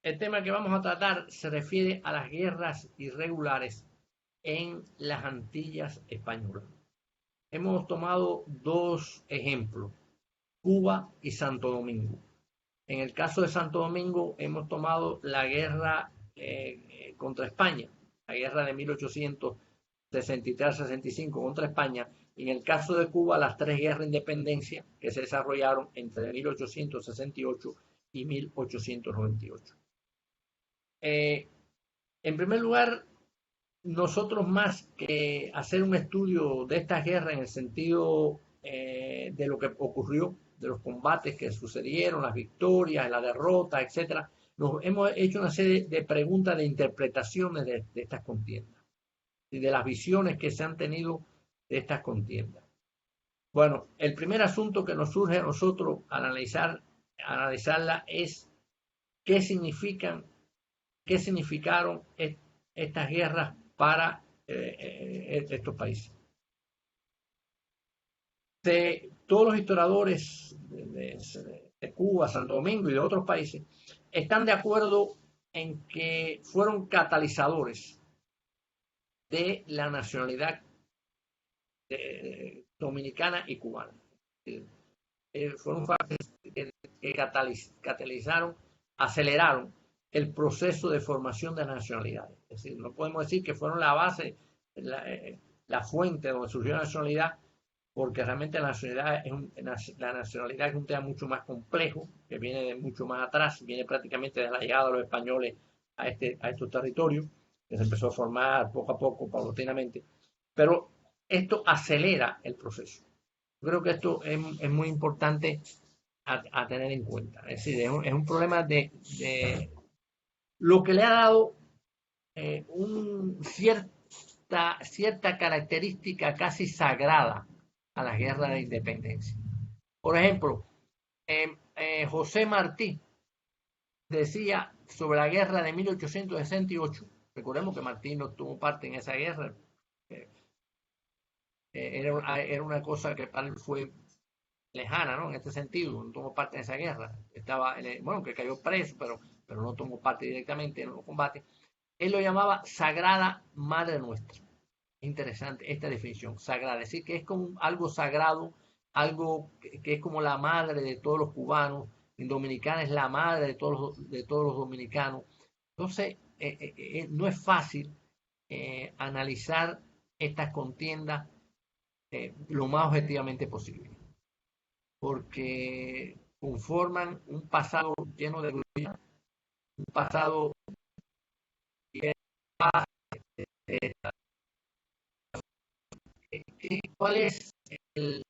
El tema que vamos a tratar se refiere a las guerras irregulares en las Antillas Españolas. Hemos tomado dos ejemplos, Cuba y Santo Domingo. En el caso de Santo Domingo hemos tomado la guerra contra España, la guerra de 1863-65 contra España. Y en el caso de Cuba, las tres guerras de independencia que se desarrollaron entre 1868 y 1898. En primer lugar, nosotros más que hacer un estudio de esta guerra en el sentido de lo que ocurrió, de los combates que sucedieron, las victorias, la derrota, etcétera, nos hemos hecho una serie de preguntas de interpretaciones de estas contiendas y de las visiones que se han tenido de estas contiendas. Bueno, el primer asunto que nos surge a nosotros al analizarla es qué significan, qué significaron estas guerras para estos países. Todos los historiadores de Cuba, Santo Domingo y de otros países están de acuerdo en que fueron catalizadores de la nacionalidad dominicana y cubana. Fueron factores que catalizaron, aceleraron el proceso de formación de las nacionalidades. Es decir, no podemos decir que fueron la base, la fuente donde surgió la nacionalidad, porque realmente la nacionalidad es un tema mucho más complejo, que viene de mucho más atrás, viene prácticamente de la llegada de los españoles a estos territorios, que se empezó a formar poco a poco, paulatinamente, pero esto acelera el proceso. Yo creo que esto es muy importante a tener en cuenta. Es decir, es un problema de lo que le ha dado cierta característica casi sagrada a la guerra de independencia. Por ejemplo, José Martí decía sobre la guerra de 1868, recordemos que Martí no tuvo parte en esa guerra, era una cosa que para él fue lejana, ¿no? En este sentido, no tomó parte en esa guerra. Estaba, bueno, que cayó preso, pero no tomó parte directamente en los combates. Él lo llamaba Sagrada Madre Nuestra. Interesante esta definición, sagrada, es decir, que es como algo sagrado, algo que es como la madre de todos los cubanos, en Dominicana es la madre de todos los dominicanos. Entonces, no es fácil analizar estas contiendas lo más objetivamente posible, porque conforman un pasado lleno de gloria, un pasado lleno de paz. ¿Cuál es el,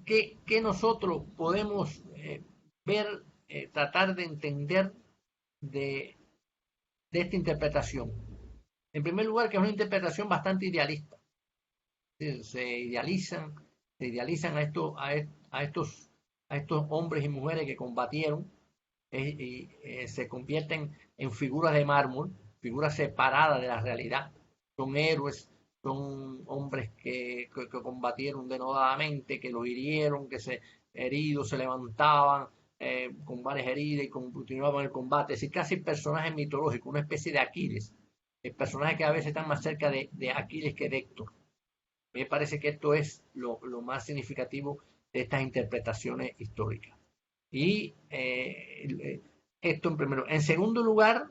qué nosotros podemos ver, tratar de entender de, de esta interpretación? En primer lugar, que es una interpretación bastante idealista. Se idealizan a estos hombres y mujeres que combatieron y se convierten en figuras de mármol, figuras separadas de la realidad. Son héroes, son hombres que combatieron denodadamente, que los hirieron, que se heridos se levantaban con varias heridas y continuaban el combate. Es decir, casi personajes mitológicos, una especie de Aquiles. El personaje que a veces están más cerca de Aquiles que de Héctor. Me parece que esto es lo más significativo de estas interpretaciones históricas. Y esto en primero. En segundo lugar,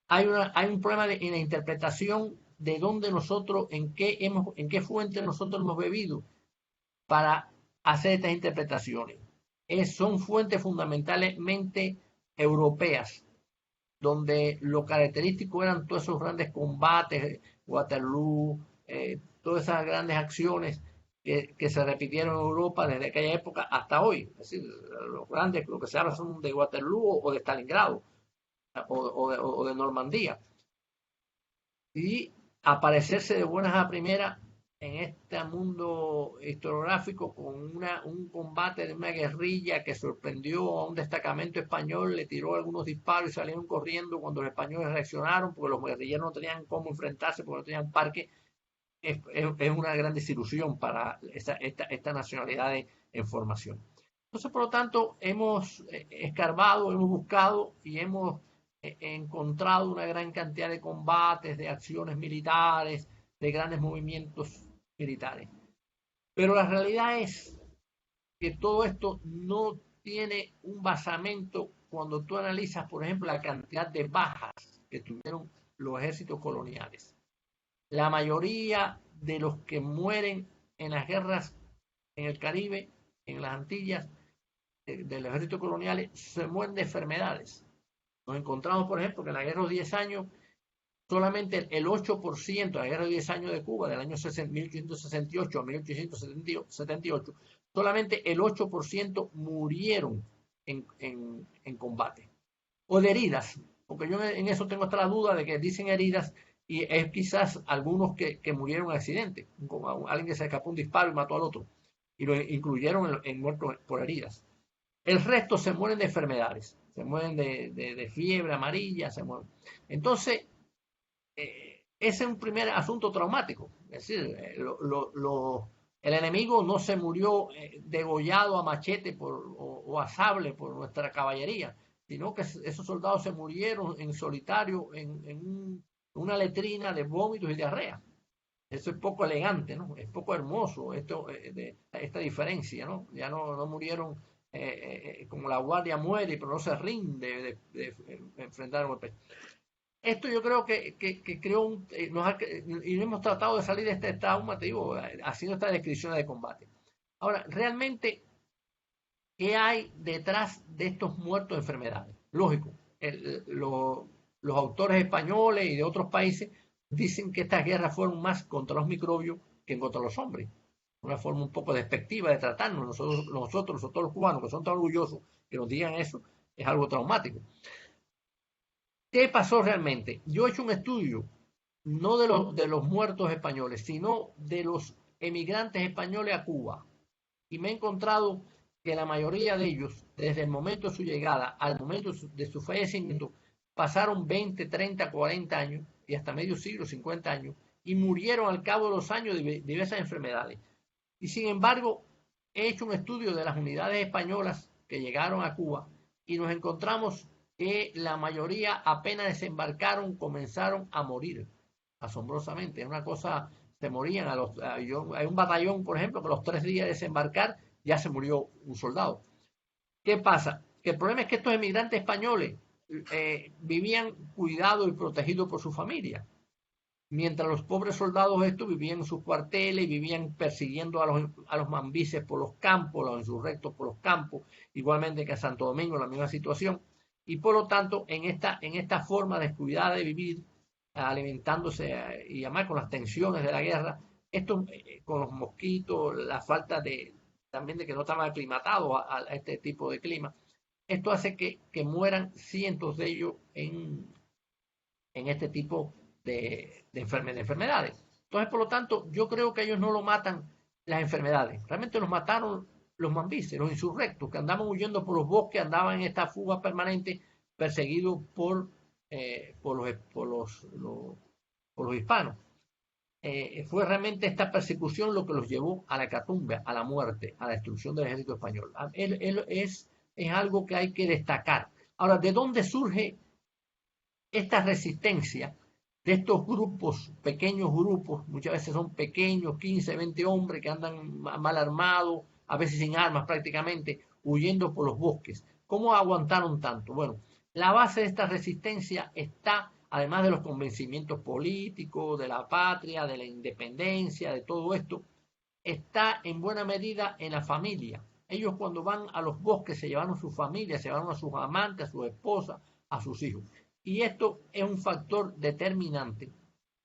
hay un problema en la interpretación de dónde nosotros, en qué fuente nosotros hemos bebido para hacer estas interpretaciones. Son fuentes fundamentalmente europeas, donde lo característico eran todos esos grandes combates, Waterloo, todas esas grandes acciones que se repitieron en Europa desde aquella época hasta hoy. Es decir, lo que se habla son de Waterloo o de Stalingrado o de Normandía. Y aparecerse de buenas a primeras en este mundo historiográfico con un combate de una guerrilla que sorprendió a un destacamento español, le tiró algunos disparos y salieron corriendo cuando los españoles reaccionaron porque los guerrilleros no tenían cómo enfrentarse porque no tenían parque. Es una gran desilusión para esta nacionalidad en formación. Entonces, por lo tanto, hemos escarbado, hemos buscado y hemos encontrado una gran cantidad de combates, de acciones militares, de grandes movimientos militares. Pero la realidad es que todo esto no tiene un basamento cuando tú analizas, por ejemplo, la cantidad de bajas que tuvieron los ejércitos coloniales. La mayoría de los que mueren en las guerras en el Caribe, en las Antillas, del ejército colonial, se mueren de enfermedades. Nos encontramos, por ejemplo, que en la guerra de los 10 años, solamente el 8% de la guerra de 10 años de Cuba, del año 1868 a 1878, solamente el 8% murieron en combate. O de heridas, porque yo en eso tengo hasta la duda de que dicen heridas y es quizás algunos que murieron en accidente, como alguien que se escapó un disparo y mató al otro, y lo incluyeron en muertos por heridas. El resto se mueren de enfermedades, se mueren de fiebre amarilla, se mueren. Entonces, ese es un primer asunto traumático. Es decir, el enemigo no se murió degollado a machete o a sable por nuestra caballería, sino que esos soldados se murieron en solitario en una letrina de vómitos y diarrea. Eso es poco elegante, ¿no? Es poco hermoso esta diferencia, ¿no? Ya no murieron como la guardia muere, pero no se rinde de enfrentar un golpe. Esto yo creo que creó y hemos tratado de salir de este trauma, te digo, haciendo esta descripción de combate. Ahora, realmente, ¿qué hay detrás de estos muertos de enfermedades? Lógico, los autores españoles y de otros países dicen que estas guerras fueron más contra los microbios que contra los hombres. Una forma un poco despectiva de tratarnos. Nosotros los cubanos, que son tan orgullosos que nos digan eso, es algo traumático. ¿Qué pasó realmente? Yo he hecho un estudio, no de los muertos españoles, sino de los emigrantes españoles a Cuba. Y me he encontrado que la mayoría de ellos, desde el momento de su llegada al momento de su fallecimiento, pasaron 20, 30, 40 años y hasta medio siglo, 50 años, y murieron al cabo de los años de diversas enfermedades. Y sin embargo, he hecho un estudio de las unidades españolas que llegaron a Cuba y nos encontramos que la mayoría apenas desembarcaron comenzaron a morir, asombrosamente. Es una cosa, se morían hay un batallón, por ejemplo, que a los 3 días de desembarcar ya se murió un soldado. ¿Qué pasa? Que el problema es que estos emigrantes españoles vivían cuidados y protegidos por su familia, mientras los pobres soldados estos vivían en sus cuarteles y vivían persiguiendo a los mambises por los campos, los insurrectos por los campos, igualmente que a Santo Domingo, la misma situación. Y por lo tanto, en esta forma descuidada de vivir, alimentándose y además con las tensiones de la guerra, esto con los mosquitos, la falta también de que no estaban aclimatados a este tipo de clima, esto hace que mueran cientos de ellos en este tipo de enfermedades. Entonces, por lo tanto, yo creo que ellos no lo matan las enfermedades, realmente los mataron los mambises, los insurrectos, que andaban huyendo por los bosques, andaban en esta fuga permanente, perseguidos por los hispanos. Fue realmente esta persecución lo que los llevó a la hecatombe, a la muerte, a la destrucción del ejército español. Es algo que hay que destacar. Ahora, ¿de dónde surge esta resistencia de estos grupos, pequeños grupos, muchas veces son pequeños, 15, 20 hombres que andan mal armados, a veces sin armas prácticamente, huyendo por los bosques? ¿Cómo aguantaron tanto? Bueno, la base de esta resistencia está, además de los convencimientos políticos, de la patria, de la independencia, de todo esto, está en buena medida en la familia. Ellos cuando van a los bosques se llevaron a su familia, se llevaron a sus amantes, a sus esposas, a sus hijos. Y esto es un factor determinante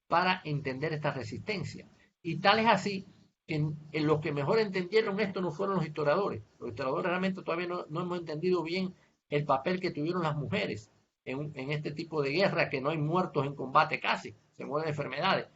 para entender esta resistencia. Y tal es así que en los que mejor entendieron esto no fueron los historiadores. Los historiadores realmente todavía no hemos entendido bien el papel que tuvieron las mujeres en este tipo de guerra, que no hay muertos en combate casi, se mueren de enfermedades.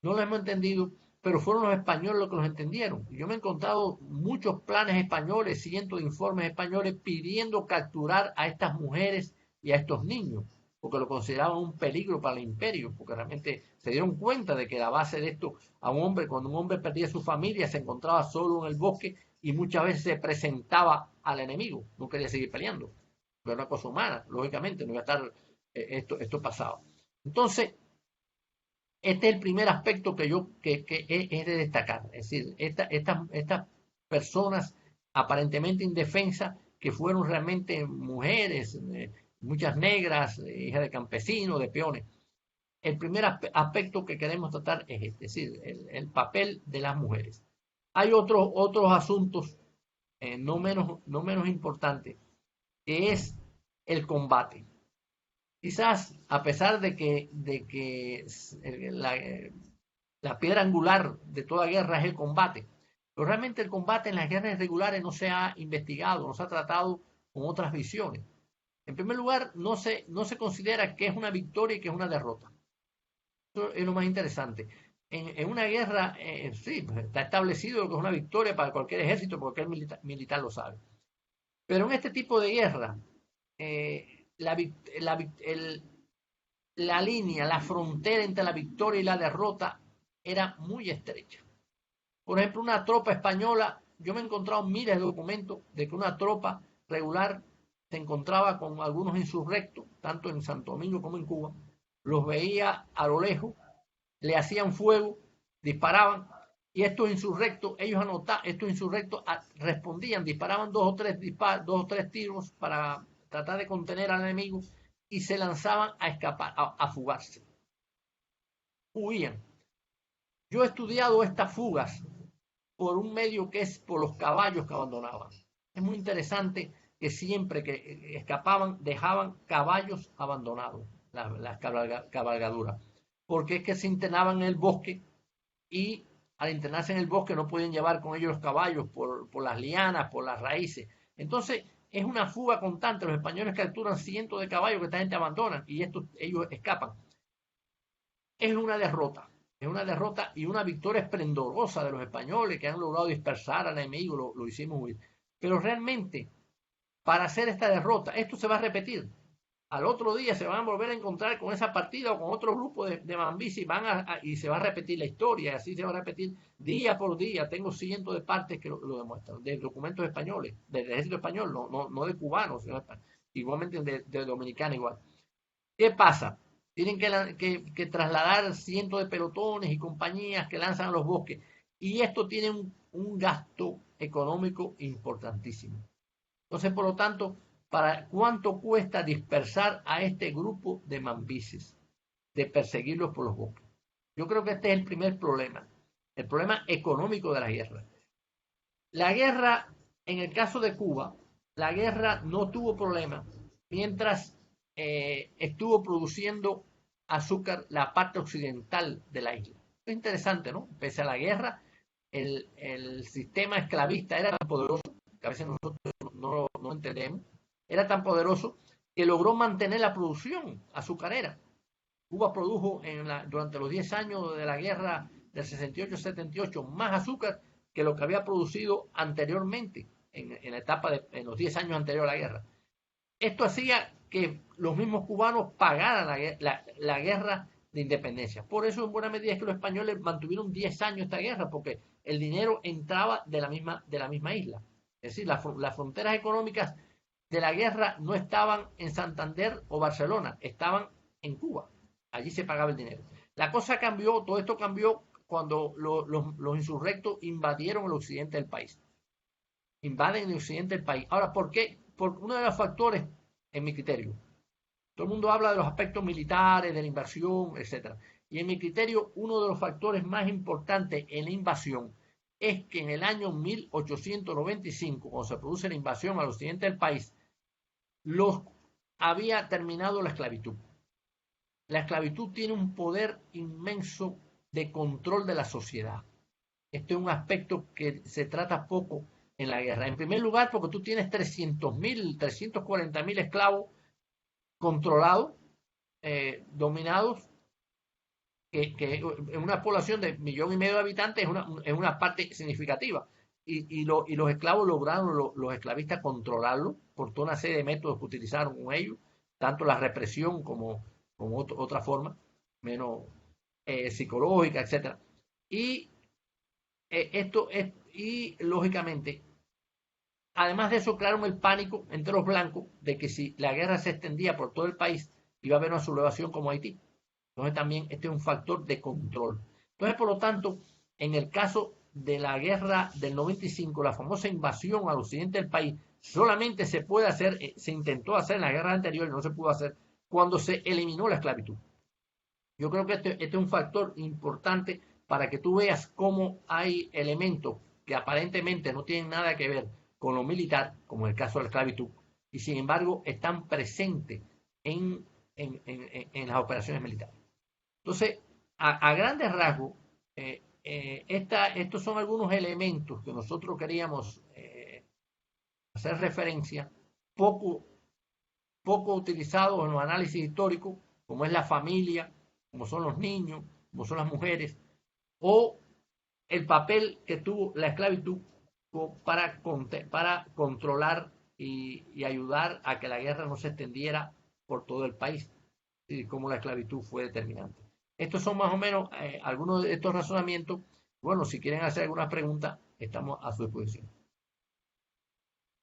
No lo hemos entendido, pero fueron los españoles los que los entendieron. Yo me he encontrado muchos planes españoles, cientos de informes españoles pidiendo capturar a estas mujeres y a estos niños, porque lo consideraban un peligro para el imperio, porque realmente se dieron cuenta de que la base de esto, cuando un hombre perdía su familia, se encontraba solo en el bosque y muchas veces se presentaba al enemigo, no quería seguir peleando. Era una cosa humana, lógicamente, no iba a estar esto pasado. Entonces, este es el primer aspecto que es de destacar. Es decir, estas personas aparentemente indefensas, que fueron realmente mujeres, muchas negras, hijas de campesinos, de peones. El primer aspecto que queremos tratar es este, es decir, el papel de las mujeres. Hay otros asuntos no menos importantes, que es el combate. Quizás, a pesar de que la piedra angular de toda guerra es el combate, pero realmente el combate en las guerras regulares no se ha investigado, no se ha tratado con otras visiones. En primer lugar, no se considera qué es una victoria y qué es una derrota. Eso es lo más interesante. En una guerra, sí, pues, está establecido lo que es una victoria para cualquier ejército, porque cualquier militar lo sabe. Pero en este tipo de guerra, la, la línea, la frontera entre la victoria y la derrota era muy estrecha. Por ejemplo, una tropa española, yo me he encontrado miles de documentos de que una tropa regular se encontraba con algunos insurrectos, tanto en Santo Domingo como en Cuba, los veía a lo lejos, le hacían fuego, disparaban, y estos insurrectos respondían, disparaban dos o tres tiros para tratar de contener al enemigo y se lanzaban a escapar, a fugarse. Huían. Yo he estudiado estas fugas por un medio que es por los caballos que abandonaban. Es muy interesante que siempre que escapaban dejaban caballos abandonados, las cabalgaduras, porque es que se internaban en el bosque y al internarse en el bosque no pueden llevar con ellos los caballos por las lianas, por las raíces. Entonces es una fuga constante. Los españoles capturan cientos de caballos que esta gente abandonan y ellos escapan. Es una derrota. Es una derrota y una victoria esplendorosa de los españoles que han logrado dispersar al enemigo, lo hicimos huir. Pero realmente, para hacer esta derrota, esto se va a repetir. Al otro día se van a volver a encontrar con esa partida o con otro grupo de Mambisi y se va a repetir la historia, y así se va a repetir día por día. Tengo cientos de partes que lo demuestran, de documentos españoles, del ejército español, no de cubanos, sino igualmente de dominicana igual. ¿Qué pasa? Tienen que trasladar cientos de pelotones y compañías que lanzan a los bosques. Y esto tiene un gasto económico importantísimo. Entonces, por lo tanto, ¿para cuánto cuesta dispersar a este grupo de mambises? De perseguirlos por los bosques. Yo creo que este es el primer problema. El problema económico de la guerra. La guerra, en el caso de Cuba, la guerra no tuvo problema mientras estuvo produciendo azúcar la parte occidental de la isla. Es interesante, ¿no? Pese a la guerra, el sistema esclavista era tan poderoso, que a veces nosotros no lo entendemos, era tan poderoso que logró mantener la producción azucarera. Cuba produjo durante los 10 años de la guerra del 68-78 más azúcar que lo que había producido anteriormente, en la etapa en los 10 años anteriores a la guerra. Esto hacía que los mismos cubanos pagaran la guerra de independencia. Por eso, en buena medida, es que los españoles mantuvieron 10 años esta guerra, porque el dinero entraba de la misma isla. Es decir, las fronteras económicas de la guerra no estaban en Santander o Barcelona, estaban en Cuba. Allí se pagaba el dinero. La cosa cambió, todo esto cambió cuando los insurrectos invadieron el occidente del país. Invaden el occidente del país. Ahora, ¿por qué? Por uno de los factores, en mi criterio. Todo el mundo habla de los aspectos militares, de la invasión, etc. Y en mi criterio, uno de los factores más importantes en la invasión es que en el año 1895, cuando se produce la invasión al occidente del país, había terminado la esclavitud. La esclavitud tiene un poder inmenso de control de la sociedad. Este es un aspecto que se trata poco en la guerra. En primer lugar, porque tú tienes 300.000, 340.000 esclavos controlados, dominados, que en una población de 1,5 millones de habitantes es una parte significativa. Y los esclavos lograron, los esclavistas, controlarlo por toda una serie de métodos que utilizaron con ellos, tanto la represión como otra forma, menos psicológica, etc. Y lógicamente además de eso, crearon el pánico entre los blancos de que si la guerra se extendía por todo el país, iba a haber una sublevación como Haití. Entonces también este es un factor de control. Entonces, por lo tanto, en el caso de la guerra del 95, la famosa invasión al occidente del país, solamente se puede hacer, se intentó hacer en la guerra anterior y no se pudo hacer cuando se eliminó la esclavitud. Yo creo que este es un factor importante para que tú veas cómo hay elementos que aparentemente no tienen nada que ver con lo militar, como el caso de la esclavitud, y sin embargo están presentes en las operaciones militares. Entonces, a grandes rasgos, estos son algunos elementos que nosotros queríamos hacer referencia, poco, poco utilizados en los análisis históricos, como es la familia, como son los niños, como son las mujeres, o el papel que tuvo la esclavitud para controlar y ayudar a que la guerra no se extendiera por todo el país, y cómo la esclavitud fue determinante. Estos son más o menos algunos de estos razonamientos. Bueno, si quieren hacer alguna pregunta, estamos a su disposición.